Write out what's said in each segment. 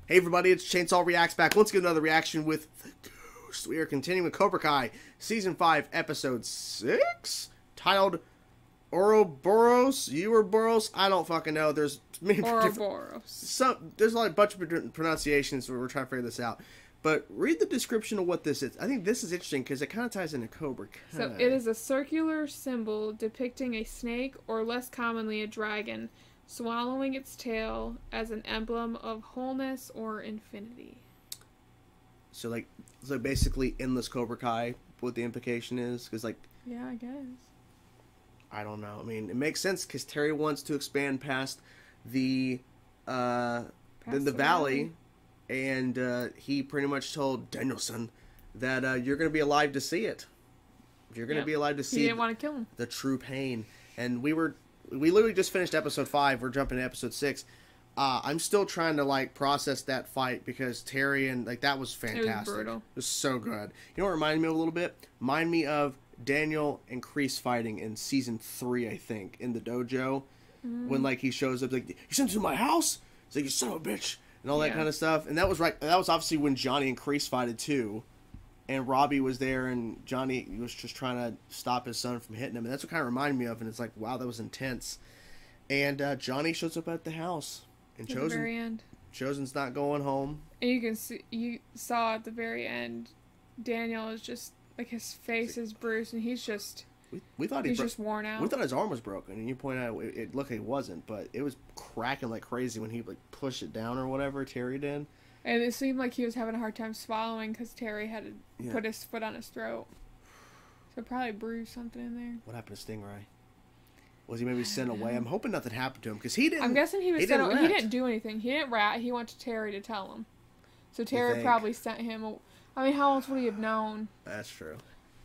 Hey everybody, it's Chainsaw Reacts back. Let's get another reaction with The Ghost. We are continuing with Cobra Kai, Season 5, Episode 6, titled Ouroboros, I don't fucking know. There's many Ouroboros. There's a bunch of different pronunciations, so we're trying to figure this out. But read the description of what this is. I think this is interesting because it kind of ties into Cobra Kai. So it is a circular symbol depicting a snake, or less commonly a dragon, swallowing its tail as an emblem of wholeness or infinity. So basically endless Cobra Kai, what the implication is, because yeah, I guess. I don't know. I mean, it makes sense because Terry wants to expand past the valley, and he pretty much told Danielson that you're going to be alive to see it. You're going to be alive to see. He didn't want to kill him. The true pain, and we literally just finished episode 5. We're jumping to episode 6. I'm still trying to process that fight because Terry and that was fantastic. It was brutal. It was so good. You know what it reminded me of a little bit? Remind me of Daniel and Kreese fighting in season 3, I think, in the dojo, when he shows up you sent him to my house. He's like, you son of a bitch, and all that kind of stuff. And that was obviously when Johnny and Kreese fought too. And Robby was there, and Johnny was just trying to stop his son from hitting him. And that's what kind of reminded me of. And it's like, wow, that was intense. And Johnny shows up at the house. And at the very end. Chozen's not going home. And you saw at the very end, Daniel is just, his face is bruised, and he's just... We thought he's just worn out. We thought his arm was broken, and you pointed out it looked like it wasn't, but it was cracking like crazy when he pushed it down or whatever, Terry did. And it seemed like he was having a hard time swallowing because Terry had to put his foot on his throat. So probably bruised something in there. What happened to Stingray? Was he maybe sent away? I'm hoping nothing happened to him because he didn't. I'm guessing he was sent away. He didn't do anything. He didn't rat. He went to Terry to tell him. So Terry probably sent him. I mean, how else would he have known? That's true.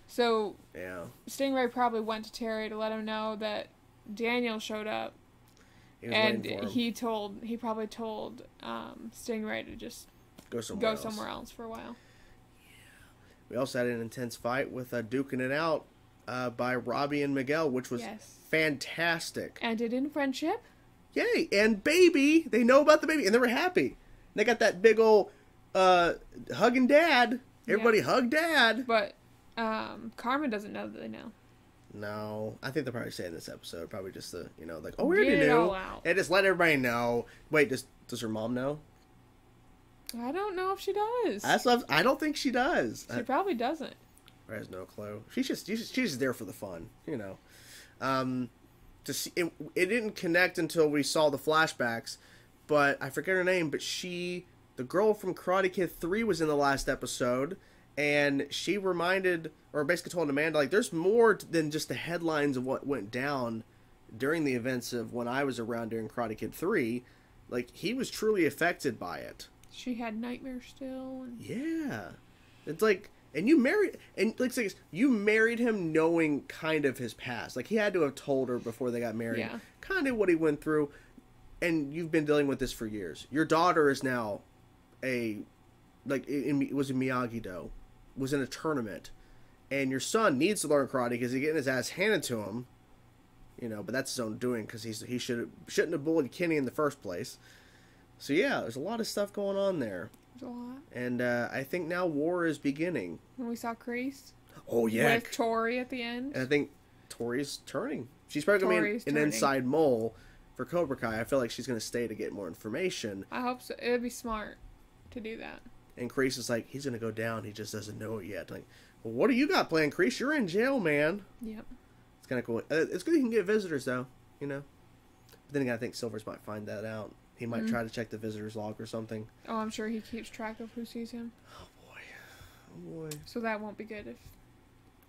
So yeah, Stingray probably went to Terry to let him know that Daniel showed up. And he probably told Stingray to just go somewhere else for a while. Yeah. We also had an intense fight with duking it out by Robby and Miguel, which was fantastic. Ended in friendship. Yay! And baby, they know about the baby, and they were happy. They got that big old hugging dad. Everybody hug dad. But Carmen doesn't know that they know. No, I think they'll probably say in this episode, probably just the, oh, we already knew. And just let everybody know. Wait, does her mom know? I don't know if she does. I don't think she does. She probably doesn't. Or has no clue. She's just there for the fun, To see it didn't connect until we saw the flashbacks, but I forget her name. But the girl from Karate Kid 3 was in the last episode. And she reminded, or basically told Amanda, there's more than just the headlines of what went down during the events of when I was around during Karate Kid 3. He was truly affected by it. She had nightmares still. Yeah. It's and you married, and you married him knowing kind of his past. He had to have told her before they got married. Yeah. Kind of what he went through. And you've been dealing with this for years. Your daughter is now it was in Miyagi-Do. Was in a tournament, and your son needs to learn karate because he's getting his ass handed to him, but that's his own doing because he shouldn't have bullied Kenny in the first place. So yeah, there's a lot of stuff going on there. There's a lot. And I think now war is beginning. When we saw Kreese. Oh yeah. With Tori at the end. And I think Tori's turning. She's probably going to be an inside mole for Cobra Kai. I feel like she's going to stay to get more information. I hope so. It would be smart to do that. And Kreese is he's going to go down. He just doesn't know it yet. Well, what do you got planned, Kreese? You're in jail, man. Yep. It's kind of cool. It's good he can get visitors, though, But then again, I think Silvers might find that out. He might try to check the visitor's log or something. Oh, I'm sure he keeps track of who sees him. Oh, boy. Oh, boy. So that won't be good if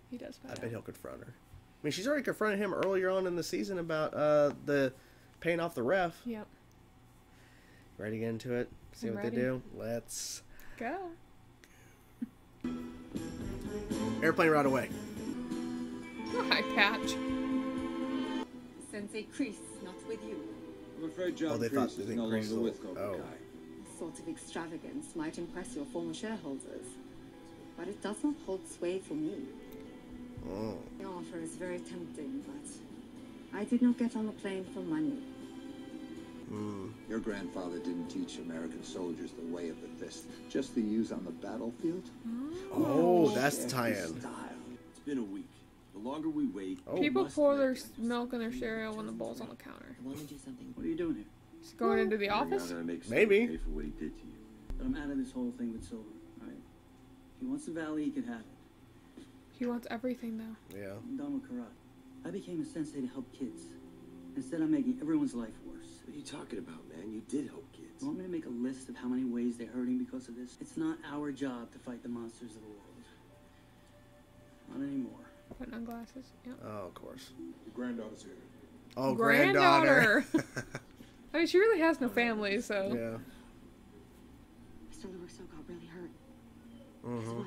he does find out. I bet he'll confront her. I mean, she's already confronted him earlier on in the season about the paying off the ref. Yep. Ready to get into it? See what they do? Let's... go. Airplane right away. Hi, Patch. Sensei Kreese, not with you. I'm afraid John Kreese is no longer with Cobra Kai. This sort of extravagance might impress your former shareholders, but it does not hold sway for me. The offer is very tempting, but I did not get on the plane for money. Your grandfather didn't teach American soldiers the way of the fist, just the use on the battlefield. Oh, that's the tie-in. It's been a week. The longer we wait, People pour their milk in their cereal when the bowl's on the counter. I want to do something. What are you doing here? He's going into the You're not office? gonna make Maybe. Silver pay for what he did to you. But I'm out of this whole thing with Silver. All right. If he wants the valley, he can have it. He wants everything, though. Yeah. I'm done with karate. I became a sensei to help kids. Instead, I'm making everyone's life worse. What are you talking about, man? You did help kids. You want me to make a list of how many ways they're hurting because of this? It's not our job to fight the monsters of the world. Not anymore. Putting on glasses. Yep. Oh, of course. Your granddaughter's here. Oh, granddaughter. I mean, she really has no family, so. Yeah. Mr. LaRusso got really hurt. Mm-hmm. Well,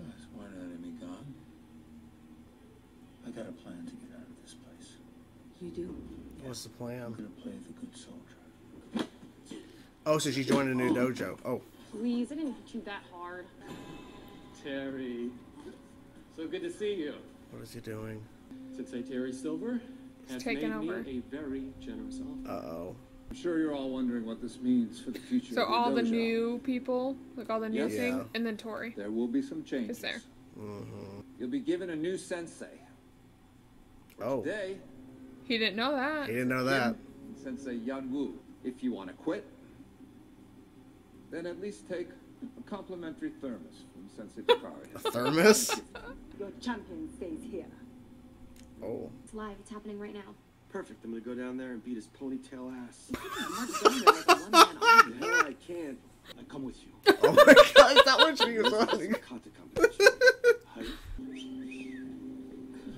that's one enemy gone. I got a plan to get out of this place. You do? What's the I'm plan? gonna play the good soldier. Oh, so she's joining a new dojo. Oh. Please, I didn't hit you that hard. Terry, so good to see you. What is he doing? Sensei Terry Silver has taking made over. me a very generous offer. Uh-oh. I'm sure you're all wondering what this means for the future So of the all the dojo. new people, like all the new Yes. thing, Yeah. and then Tori There will be some changes. is there. Mm-hmm. You'll be given a new sensei. Oh. Today, He didn't know that. He didn't know that. Sensei Yan Wu. If you want to quit, then at least take a complimentary thermos from Sensei Bakari. A thermos? Your champion stays here. Oh. It's live. It's happening right now. Perfect. I'm gonna go down there and beat his ponytail ass. March down there like a one-man army. The hell I can't. I come with you. Oh my god, is that what she was running? Kata competition. Hi.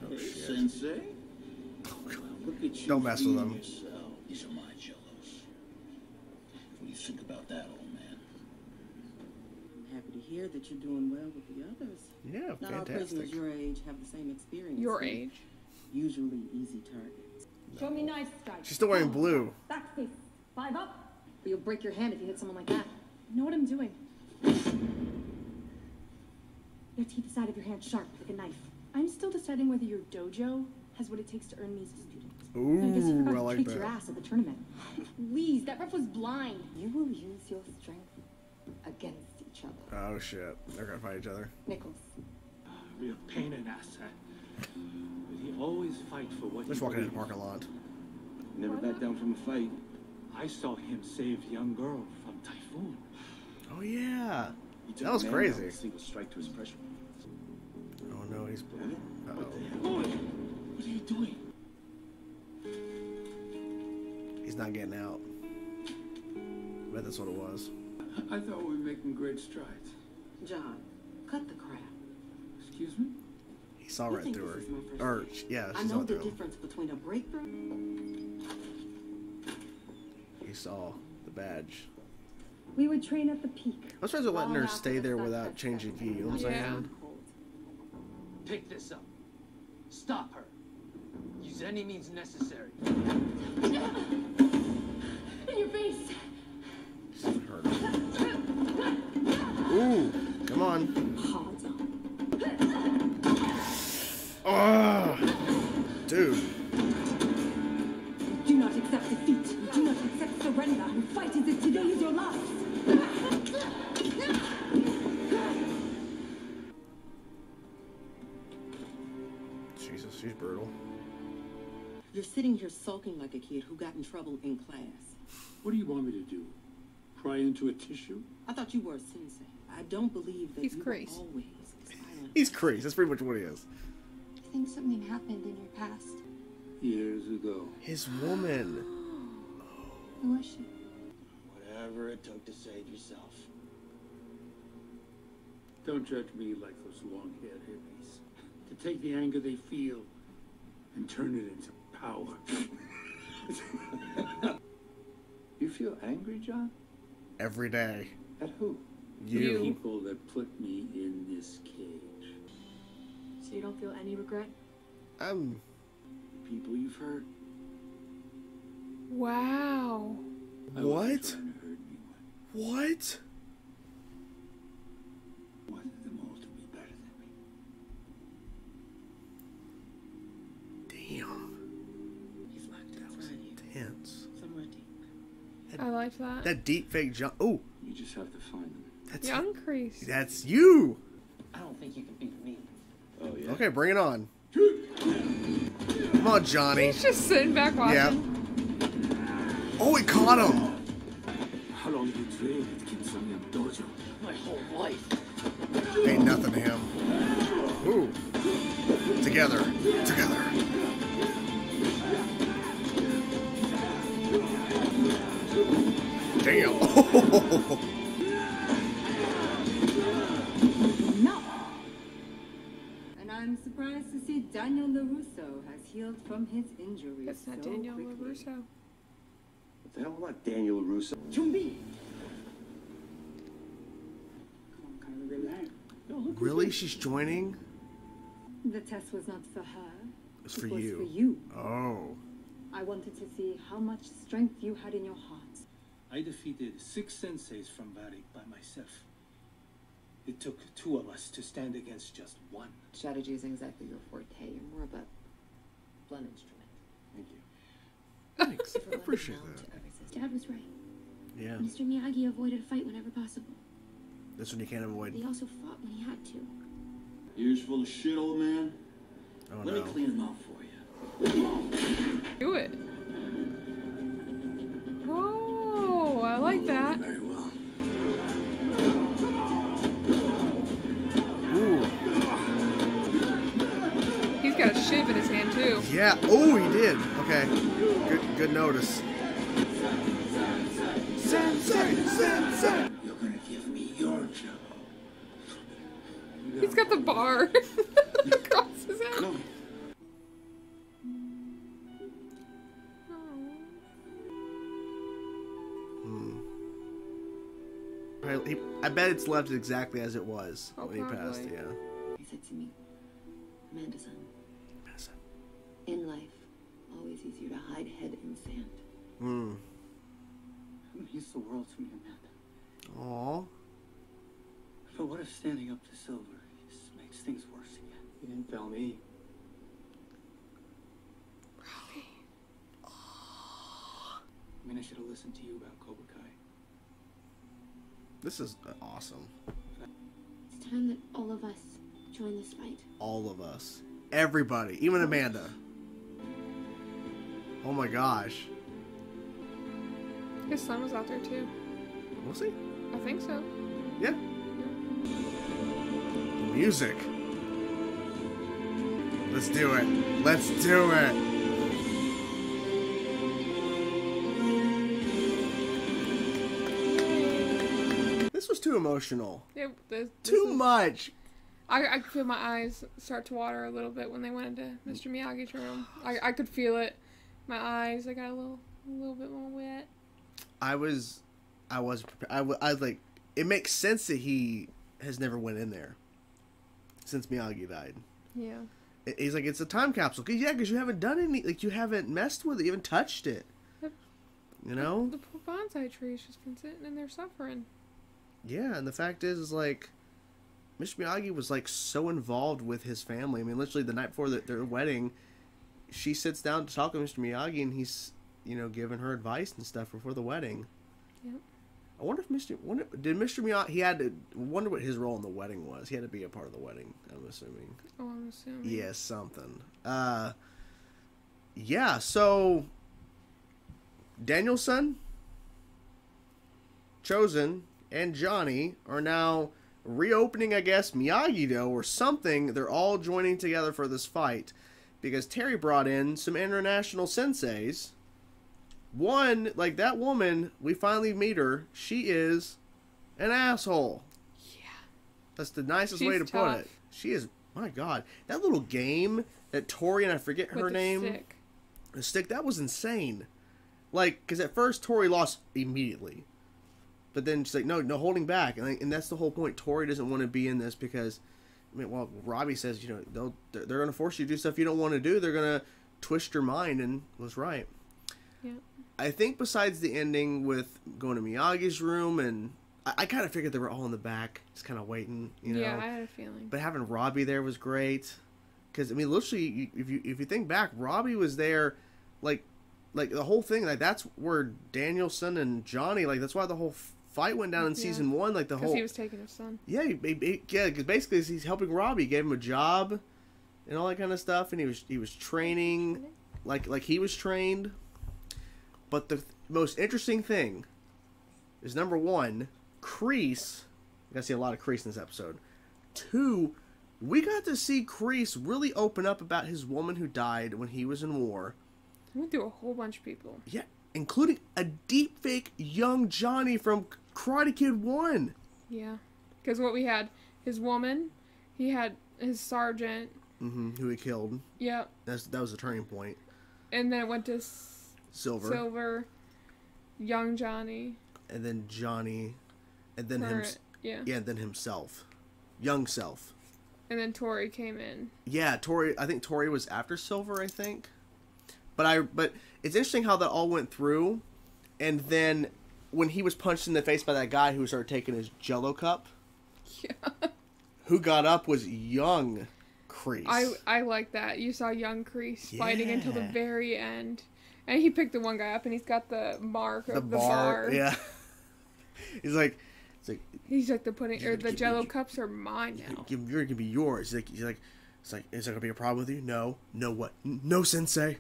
Oh, shit. Sensei? Look at you. Don't mess with feeding them. yourself. These are my jellos. What do you think about that, old man? I'm happy to hear that you're doing well with the others. Yeah, Not all prisoners fantastic. your age have the same experience. Your age. Usually easy targets. Show me knife strike. She's still wearing blue. Back face. 5 up. Or you'll break your hand if you hit someone like that. I know what I'm doing. Your teeth side of your hand sharp like a knife. I'm still deciding whether your dojo has what it takes to earn me as a student. I guess you Ooh, forgot I to like treat your that. ass at the tournament. Please, that ref was blind. You will use your strength against each other. Oh shit. They're gonna fight each other. Nichols. Be a pain in the ass, huh? But he always fight for what Just he walking in the believes. parking lot. Never back down from a fight. I saw him save young girl from typhoon. Oh yeah. He took That was a man crazy. down with a single strike to his pressure. Oh no, he's. What Uh-oh. the hell? What are you doing? He's not getting out. I bet that's what it was. I thought we were making great strides. John, cut the crap. Excuse me? He saw You right think through her. this is my first Or, date? yeah, I she saw know the through him. difference between a breakthrough. He saw the badge. We would train at the peak. I'm surprised they're letting her Long after stay the there sun without sets changing gi. You know what I'm Yeah. saying? cold. Pick this up. Stop her. Use any means necessary. In your face. Hurt. Ooh, come on. Hard. Oh, dude. Do not accept defeat. Do not accept surrender. And fight as if today is your last. Jesus, she's brutal. You're sitting here sulking like a kid who got in trouble in class. What do you want me to do? Pry into a tissue? I thought you were a sensei. I don't believe that He's you crazy. were always silent. He's crazy. That's pretty much what he is. I think something happened in your past. Years ago. His woman. Who was she? Whatever it took to save yourself. Don't judge me like those long-haired hippies. To take the anger they feel and turn it into power. You feel angry, John? Every day. At who? You. People that put me in this cage. So you don't feel any regret? People you've hurt. Wow. I wasn't What? trying to hurt anyone. What? Wanted them all to be better than me. Damn. He's locked That was inside you. intense. liked that. That deep fake John. Oh, You just have to find them. that's Young Crease. that's you. I don't think you can beat me. Oh, yeah? Okay, bring it on. Come on, Johnny. He's just sitting back watching. Yeah. Oh, he caught him. How long did you train at Kinsanyam Dojo? My whole life. Ain't nothing to him. Ooh. Together. Together. Damn. No! And I'm surprised to see Daniel LaRusso has healed from his injuries That's not so Daniel quickly. LaRusso. What the hell about Daniel LaRusso? Chumbi. Come on, kind of relax. Really? She's joining? The test was not for her. It's for it was you. for you. Oh. I wanted to see how much strength you had in your heart. I defeated 6 senseis from Varig by myself. It took 2 of us to stand against just 1. Strategy isn't exactly your forte. You're more of a blunt instrument. Thank you. Thanks. I appreciate that. Dad was right. Yeah. Mr. Miyagi avoided a fight whenever possible. This one you can't avoid. But he also fought when he had to. Ears full of shit, old man. Oh, Let no. me clean them out for you. Do it. Oh, I like that. Very well. Ooh. He's got a shiv in his hand too. Yeah. Oh, he did. Okay. Good notice. Sensei! Sensei! You're gonna give me your job. He's got the bar across his head. Come. I bet it's left exactly as it was Oh, when he passed. probably. Yeah. He said to me, Amanda-san, in life, always easier to hide head in sand. Hmm. It means the world to me, Amanda. Aw. But what if standing up to Silver just makes things worse again? You didn't tell me. I mean, I should have listened to you about Cobra Kai. This is awesome. It's time that all of us join this fight. All of us. Everybody. Even Amanda. Oh my gosh. His son was out there too. Was he? I think so. Yeah. The music. Let's do it. Let's do it. This was too emotional. This Too is- much. I could feel my eyes start to water a little bit when they went into Mr. Miyagi's room. I could feel it. My eyes, I got a little bit more wet. I was like, it makes sense that he has never went in there since Miyagi died. Yeah. He's like, it's a time capsule. Because you haven't done any, like, you haven't messed with it, you haven't touched it. Yep. You know? The poor bonsai tree's just been sitting in there suffering. Yeah, and the fact is like, Mr. Miyagi was, like, so involved with his family. I mean, literally the night before their wedding, she sits down to talk to Mr. Miyagi, and he's, you know, giving her advice and stuff before the wedding. Yep. I wonder if Mr. Miyagi, he had to, wonder what his role in the wedding was. He had to be a part of the wedding, I'm assuming. Oh, I'm assuming. Yeah, something. Yeah, so Danielson, Chozen, and Johnny are now reopening, I guess, Miyagi-Do or something. They're all joining together for this fight because Terry brought in some international senseis. One, like that woman, we finally meet her. She is an asshole. Yeah. That's the nicest She's way to tough. put it. She is, my God. That little game that Tori, and I forget her With the name. stick. The stick, that was insane. Like, because at first Tori lost immediately. But then she's like, no, holding back. And that's the whole point. Tori doesn't want to be in this because, I mean, well, Robby says, you know, they're going to force you to do stuff you don't want to do. They're going to twist your mind, and was right. Yeah. I think besides the ending with going to Miyagi's room, and I kind of figured they were all in the back, just kind of waiting, you know. Yeah, I had a feeling. But having Robby there was great. Because, I mean, literally, if you think back, Robby was there, like, like the whole thing, like that's where Danielson and Johnny, like that's why the whole fight went down in season 1. Like the whole, because he was taking his son. Yeah, because basically he's helping Robby. He gave him a job and all that kind of stuff, and he was training like he was trained. But the most interesting thing is, number 1, Kreese. We got to see a lot of Kreese in this episode. 2, we got to see Kreese really open up about his woman who died when he was in war. He went through a whole bunch of people. Yeah, including a deepfake young Johnny from Karate Kid 1. Yeah, because what we had, his woman, he had his sergeant. Who he killed. Yep. That was the turning point. And then it went to Silver, young Johnny, and then Johnny, and then and then himself, young self, and then Tori came in. Yeah, Tori. I think Tori was after Silver. I think, but it's interesting how that all went through, and then when he was punched in the face by that guy who started taking his Jello cup, who got up was young Kreese. I like that. You saw young Kreese fighting until the very end. And he picked the one guy up, and he's got the mark of the bar. Yeah. He's like the pudding or the Jello cups are mine now. You're gonna be yours. He's like, is there gonna be a problem with you? No. No what? No, sensei.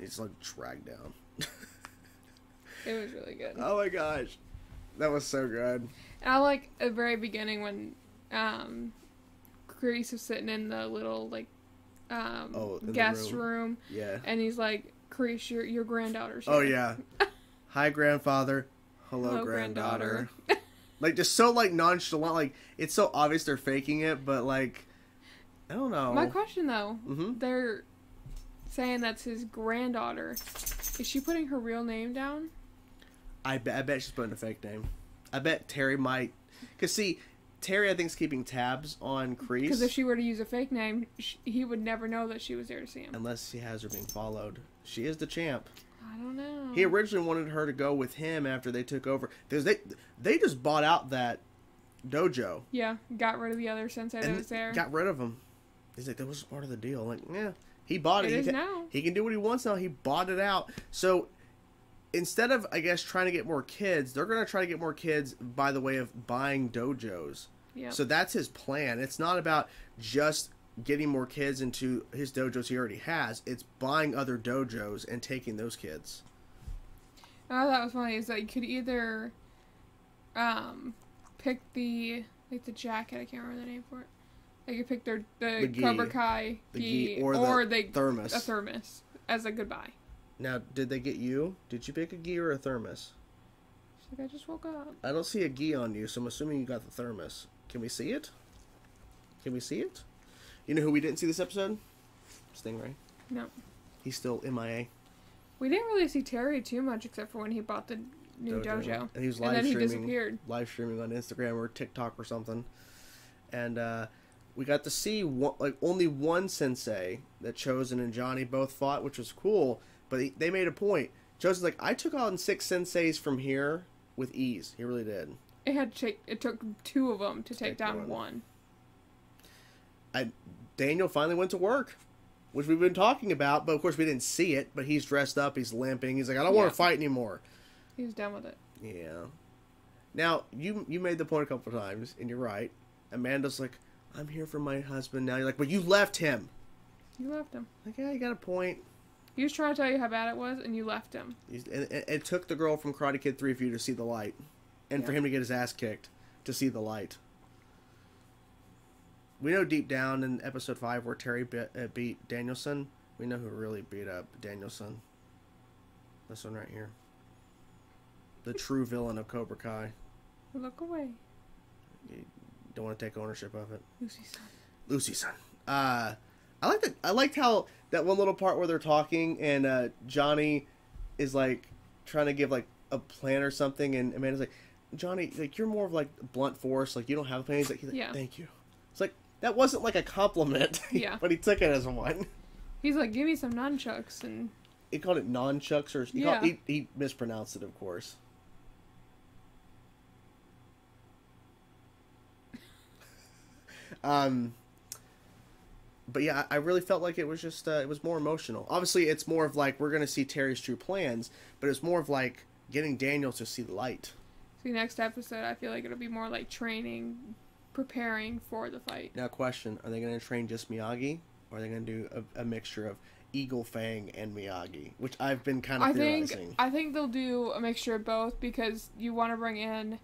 He's like dragged down. It was really good. Oh my gosh, that was so good. And I like at the very beginning when Kreese was sitting in the little guest room. Yeah. And he's like, Kreese, your granddaughter's here. Oh yeah. Hi grandfather. Hello granddaughter. Like just so like nonchalant, like it's so obvious they're faking it, but like I don't know. My question though, they're saying that's his granddaughter. Is she putting her real name down? I bet she's putting a fake name. I bet Terry might, because see, Terry I think is keeping tabs on Kreese. Because if she were to use a fake name, he would never know that she was there to see him. Unless he has her being followed. She is the champ. I don't know. He originally wanted her to go with him after they took over. Because they just bought out that dojo. Yeah, got rid of the other sensei that was there. Got rid of him. He's like, that was part of the deal. Like, yeah, he bought it. It is now. He can do what he wants now. He bought it out. So instead of, I guess, trying to get more kids, they're going to try to get more kids by the way of buying dojos. Yeah. So that's his plan. It's not about just getting more kids into his dojos he already has. It's buying other dojos and taking those kids. What I thought was funny is that you could either pick the jacket, I can't remember the name for it. They could pick the Cobra Kai gi or the thermos. A thermos as a goodbye. Now, did they get you? Did you pick a gi or a thermos? She's like, I just woke up. I don't see a gi on you, so I'm assuming you got the thermos. Can we see it? Can we see it? You know who we didn't see this episode? Stingray. No. He's still MIA. We didn't really see Terry too much except for when he bought the new dojo. And he was then he disappeared. Live streaming on Instagram or TikTok or something. And we got to see only one sensei that Chozen and Johnny both fought, which was cool. But they made a point. Chozen's like, I took on 6 senseis from here with ease. He really did. It took 2 of them to take down one. Daniel finally went to work, which we've been talking about, but of course we didn't see it. But he's dressed up, he's limping. He's like, I don't want to fight anymore. He's done with it. Yeah. Now, you made the point a couple of times, and you're right. Amanda's like, I'm here for my husband now. You're like, but you left him. You left him. Like, yeah, you got a point. He was trying to tell you how bad it was, and you left him. It took the girl from Karate Kid 3 for you to see the light. And for him to get his ass kicked to see the light. We know deep down in episode 5 where Terry beat Danielson, we know who really beat up Danielson. This one right here. The true villain of Cobra Kai. Look away. You don't want to take ownership of it. Lucy's son. I liked how that one little part where they're talking and Johnny is like trying to give like a plan or something, and Amanda's like, Johnny, like you're more of like blunt force, like you don't have a plan. He's like yeah. Thank you. It's like that wasn't like a compliment. Yeah. But he took it as one. He's like, give me some nunchucks, and he called it nunchucks, or he mispronounced it, of course. But yeah, I really felt like it was just it was more emotional. Obviously, it's more of like we're gonna see Terry's true plans, but it's more of like getting Daniel to see the light. The next episode, I feel like it'll be more like training, preparing for the fight. Now, question: are they gonna train just Miyagi, or are they gonna do a mixture of Eagle Fang and Miyagi, which I've been kind of theorizing. I think they'll do a mixture of both because you want to bring in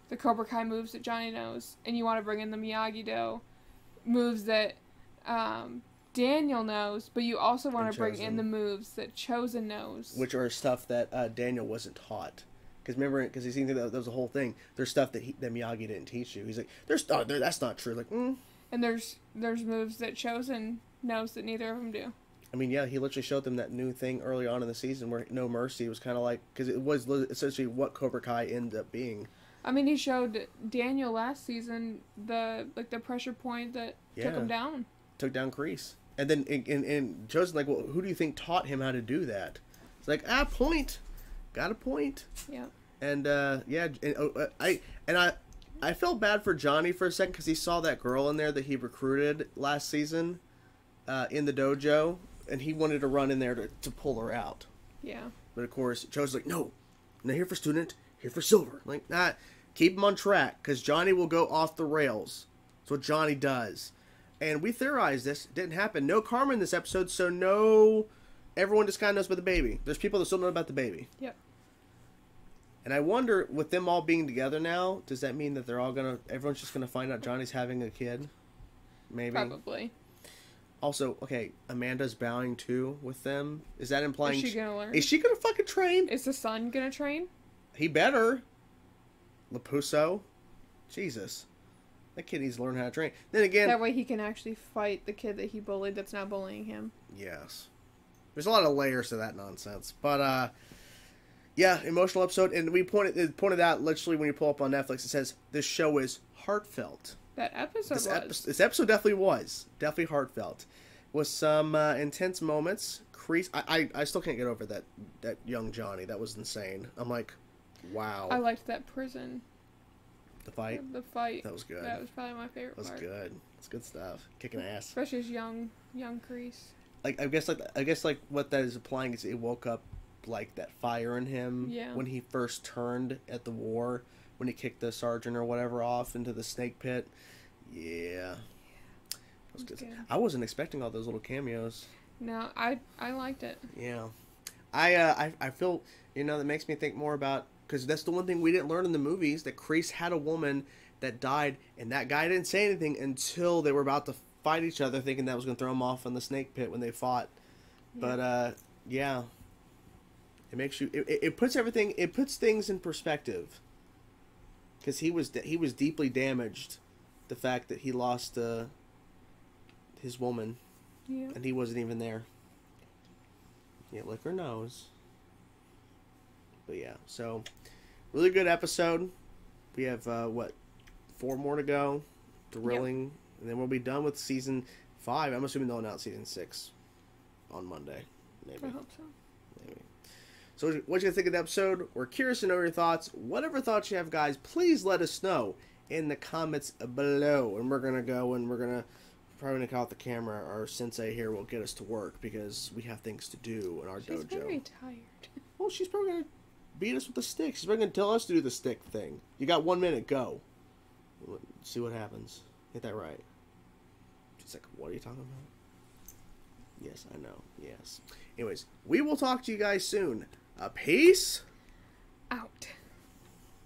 the Cobra Kai moves that Johnny knows, and you want to bring in the Miyagi-Do moves that Daniel knows, but you also want to bring in the moves that Chozen knows. Which are stuff that Daniel wasn't taught. Because remember, because he's thinking that was the whole thing. There's stuff that Miyagi didn't teach you. He's like, that's not true. Like, And there's moves that Chozen knows that neither of them do. I mean, yeah, he literally showed them that new thing early on in the season where No Mercy was kind of like, because it was essentially what Cobra Kai ended up being. I mean, he showed Daniel last season the pressure point that took him down. Took down Kreese. And then and Chosen like, well, who do you think taught him how to do that? It's like, point. Got a point. Yeah. And I felt bad for Johnny for a second because he saw that girl in there that he recruited last season in the dojo. And he wanted to run in there to pull her out. Yeah. But of course, Cho's like, no, not here for student, here for silver. Like, nah, keep him on track, because Johnny will go off the rails. That's what Johnny does. And we theorized this. It didn't happen. No karma in this episode, so no, everyone just kind of knows about the baby. There's people that still know about the baby. Yep. And I wonder, with them all being together now, does that mean that everyone's just going to find out Johnny's having a kid? Maybe. Probably. Also, okay, Amanda's bowing too with them. Is that implying... Is she gonna learn? Is she gonna fucking train? Is the son gonna train? He better. LaRusso. Jesus. That kid needs to learn how to train. Then again... That way he can actually fight the kid that he bullied that's now bullying him. Yes. There's a lot of layers to that nonsense. But, yeah, emotional episode. And we pointed out, literally, when you pull up on Netflix, it says, this show is heartfelt. That episode This episode definitely was. Definitely heartfelt. With some intense moments. Kreese, I still can't get over that young Johnny. That was insane. I'm like, wow. I liked that prison. The fight? The fight. That was good. That was probably my favorite part. That was good. It's good stuff. Kicking ass. Especially as young Kreese. I guess what that is applying is it woke up like that fire in him when he first turned at the war. When he kicked the sergeant or whatever off into the snake pit. Yeah. That was good. I wasn't expecting all those little cameos. No, I liked it. Yeah. I feel, that makes me think more about, because that's the one thing we didn't learn in the movies, that Kreese had a woman that died, and that guy didn't say anything until they were about to fight each other, thinking that was going to throw him off in the snake pit when they fought. Yeah. But, yeah. It makes you, it puts things in perspective. Because he was deeply damaged, the fact that he lost his woman, and he wasn't even there. Yeah, liquor knows. But yeah, so really good episode. We have 4 more to go, thrilling, and then we'll be done with season 5. I'm assuming they'll announce season 6 on Monday. Maybe. I hope so. Maybe. So what you think of the episode? We're curious to know your thoughts. Whatever thoughts you have, guys, please let us know in the comments below. And we're going to go and we're going to probably knock out the camera. Our sensei here will get us to work because we have things to do in our dojo. She's very tired. Well, she's probably going to beat us with the stick. She's probably going to tell us to do the stick thing. You got 1 minute, go. Let's see what happens. Get that right. She's like, what are you talking about? Yes, I know. Yes. Anyways, we will talk to you guys soon. Peace.